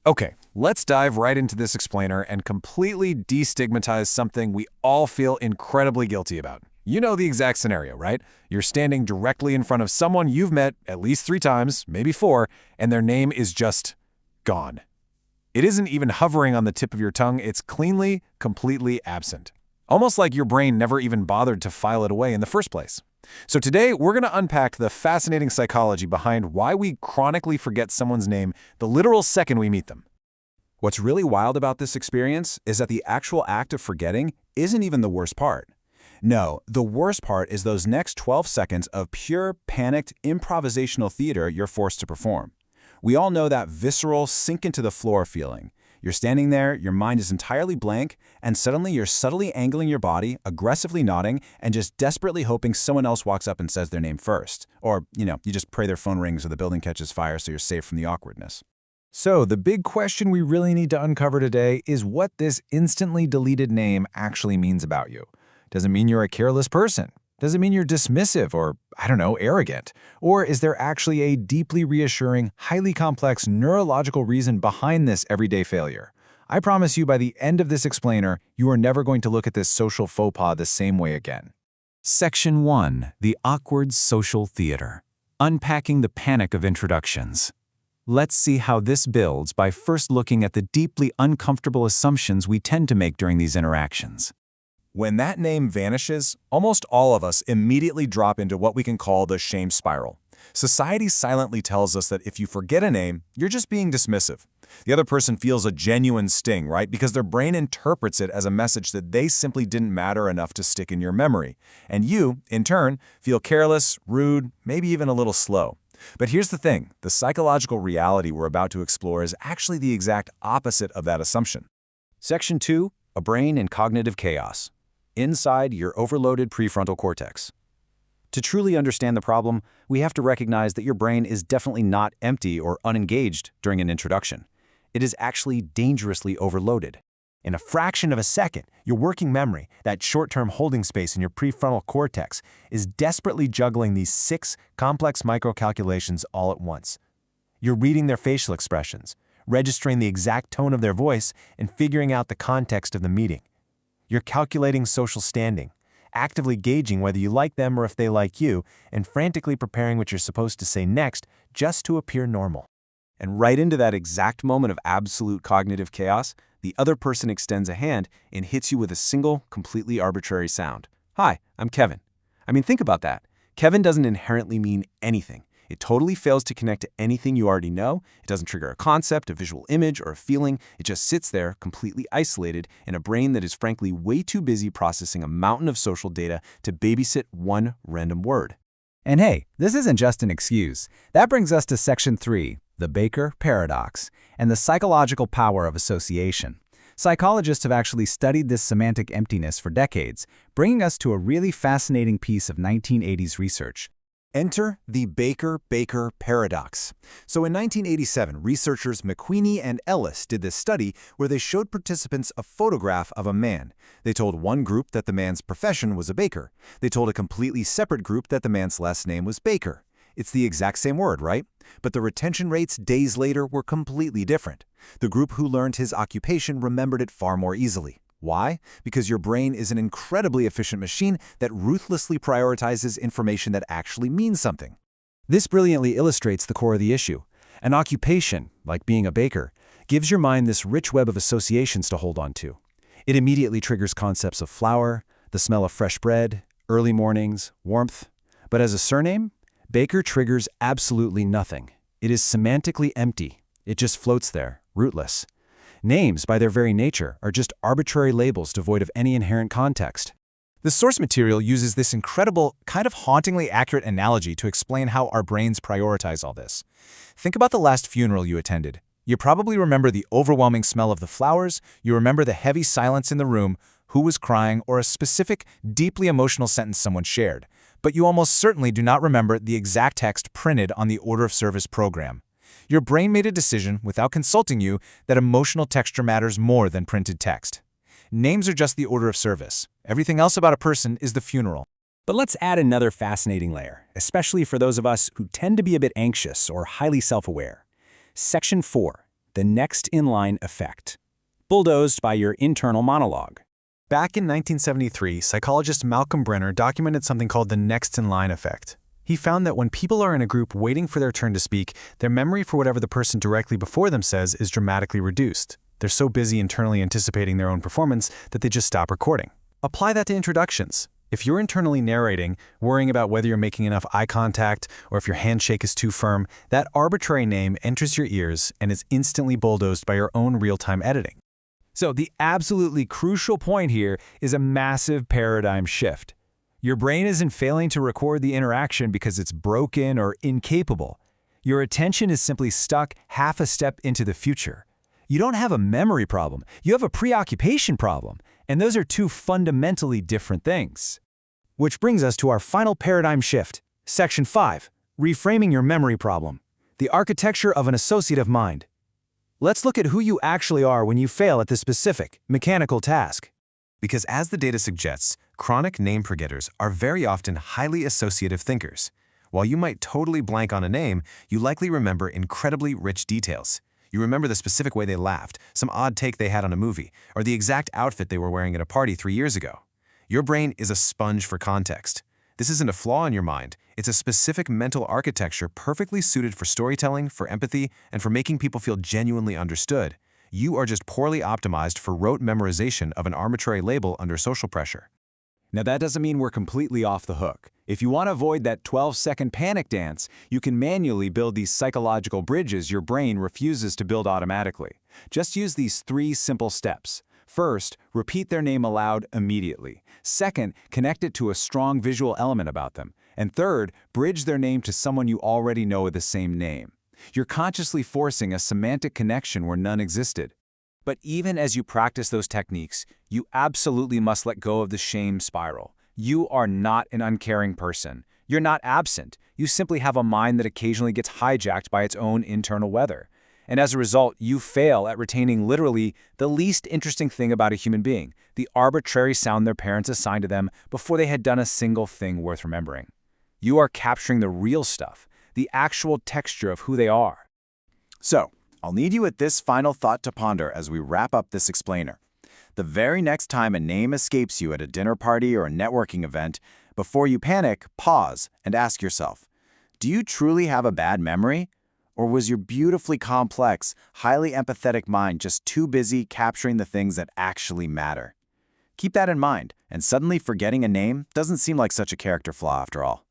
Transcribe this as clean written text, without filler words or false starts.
Okay, let's dive right into this explainer and completely destigmatize something we all feel incredibly guilty about. You know the exact scenario, right? You're standing directly in front of someone you've met at least 3 times, maybe 4, and their name is just gone. It isn't even hovering on the tip of your tongue, it's cleanly, completely absent. Almost like your brain never even bothered to file it away in the first place. So today, we're going to unpack the fascinating psychology behind why we chronically forget someone's name the literal second we meet them. What's really wild about this experience is that the actual act of forgetting isn't even the worst part. No, the worst part is those next 12 seconds of pure, panicked, improvisational theater you're forced to perform. We all know that visceral, sink-into-the-floor feeling. You're standing there, your mind is entirely blank, and suddenly you're subtly angling your body, aggressively nodding, and just desperately hoping someone else walks up and says their name first. Or, you just pray their phone rings or the building catches fire so you're safe from the awkwardness. So the big question we really need to uncover today is what this instantly deleted name actually means about you. Does it mean you're a careless person? Does it mean you're dismissive or, arrogant? Or is there actually a deeply reassuring, highly complex neurological reason behind this everyday failure? I promise you by the end of this explainer, you are never going to look at this social faux pas the same way again. Section 1. The Awkward Social Theater. Unpacking the Panic of Introductions. Let's see how this builds by first looking at the deeply uncomfortable assumptions we tend to make during these interactions. When that name vanishes, almost all of us immediately drop into what we can call the shame spiral. Society silently tells us that if you forget a name, you're just being dismissive. The other person feels a genuine sting, right? Because their brain interprets it as a message that they simply didn't matter enough to stick in your memory. And you, in turn, feel careless, rude, maybe even a little slow. But here's the thing, the psychological reality we're about to explore is actually the exact opposite of that assumption. Section 2. A brain in cognitive chaos. Inside your overloaded prefrontal cortex. To truly understand the problem, we have to recognize that your brain is definitely not empty or unengaged during an introduction. It is actually dangerously overloaded. In a fraction of a second, your working memory, that short-term holding space in your prefrontal cortex, is desperately juggling these 6 complex microcalculations all at once. You're reading their facial expressions, registering the exact tone of their voice, and figuring out the context of the meeting. You're calculating social standing, actively gauging whether you like them or if they like you, and frantically preparing what you're supposed to say next just to appear normal. And right into that exact moment of absolute cognitive chaos, the other person extends a hand and hits you with a single, completely arbitrary sound. Hi, I'm Kevin. Think about that. Kevin doesn't inherently mean anything. It totally fails to connect to anything you already know. It doesn't trigger a concept, a visual image, or a feeling. It just sits there, completely isolated, in a brain that is frankly way too busy processing a mountain of social data to babysit one random word. And hey, this isn't just an excuse. That brings us to Section 3, the Baker Paradox, and the psychological power of association. Psychologists have actually studied this semantic emptiness for decades, bringing us to a really fascinating piece of 1980s research. Enter the Baker paradox. So in 1987, researchers McQueenie and Ellis did this study where they showed participants a photograph of a man. They told one group that the man's profession was a baker. They told a completely separate group that the man's last name was Baker. It's the exact same word, right? But the retention rates days later were completely different. The group who learned his occupation remembered it far more easily. Why? Because your brain is an incredibly efficient machine that ruthlessly prioritizes information that actually means something. This brilliantly illustrates the core of the issue. An occupation, like being a baker, gives your mind this rich web of associations to hold on to. It immediately triggers concepts of flour, the smell of fresh bread, early mornings, warmth. But as a surname, Baker triggers absolutely nothing. It is semantically empty. It just floats there, rootless. Names, by their very nature, are just arbitrary labels devoid of any inherent context. The source material uses this incredible, kind of hauntingly accurate analogy to explain how our brains prioritize all this. Think about the last funeral you attended. You probably remember the overwhelming smell of the flowers, you remember the heavy silence in the room, who was crying, or a specific, deeply emotional sentence someone shared. But you almost certainly do not remember the exact text printed on the order of service program. Your brain made a decision, without consulting you, that emotional texture matters more than printed text. Names are just the order of service. Everything else about a person is the funeral. But let's add another fascinating layer, especially for those of us who tend to be a bit anxious or highly self-aware. Section 4. the next-in-line effect. Bulldozed by your internal monologue. Back in 1973, psychologist Malcolm Brenner documented something called the next-in-line effect. He found that when people are in a group waiting for their turn to speak, their memory for whatever the person directly before them says is dramatically reduced. They're so busy internally anticipating their own performance that they just stop recording. Apply that to introductions. If you're internally narrating, worrying about whether you're making enough eye contact or if your handshake is too firm, that arbitrary name enters your ears and is instantly bulldozed by your own real-time editing. So the absolutely crucial point here is a massive paradigm shift. Your brain isn't failing to record the interaction because it's broken or incapable. Your attention is simply stuck half a step into the future. You don't have a memory problem, you have a preoccupation problem, and those are two fundamentally different things. Which brings us to our final paradigm shift. Section 5, reframing your memory problem. The architecture of an associative mind. Let's look at who you actually are when you fail at this specific, mechanical task. Because as the data suggests, chronic name forgetters are very often highly associative thinkers. While you might totally blank on a name, you likely remember incredibly rich details. You remember the specific way they laughed, some odd take they had on a movie, or the exact outfit they were wearing at a party 3 years ago. Your brain is a sponge for context. This isn't a flaw in your mind, it's a specific mental architecture perfectly suited for storytelling, for empathy, and for making people feel genuinely understood. You are just poorly optimized for rote memorization of an arbitrary label under social pressure. Now that doesn't mean we're completely off the hook. If you want to avoid that 12-second panic dance, you can manually build these psychological bridges your brain refuses to build automatically. Just use these 3 simple steps. First, repeat their name aloud immediately. Second, connect it to a strong visual element about them. And third, bridge their name to someone you already know with the same name. You're consciously forcing a semantic connection where none existed. But even as you practice those techniques, you absolutely must let go of the shame spiral. You are not an uncaring person. You're not absent. You simply have a mind that occasionally gets hijacked by its own internal weather. And as a result, you fail at retaining literally the least interesting thing about a human being, the arbitrary sound their parents assigned to them before they had done a single thing worth remembering. You are capturing the real stuff, the actual texture of who they are. So, I'll need you at this final thought to ponder as we wrap up this explainer. The very next time a name escapes you at a dinner party or a networking event, before you panic, pause and ask yourself, do you truly have a bad memory? Or was your beautifully complex, highly empathetic mind just too busy capturing the things that actually matter? Keep that in mind, and suddenly forgetting a name doesn't seem like such a character flaw after all.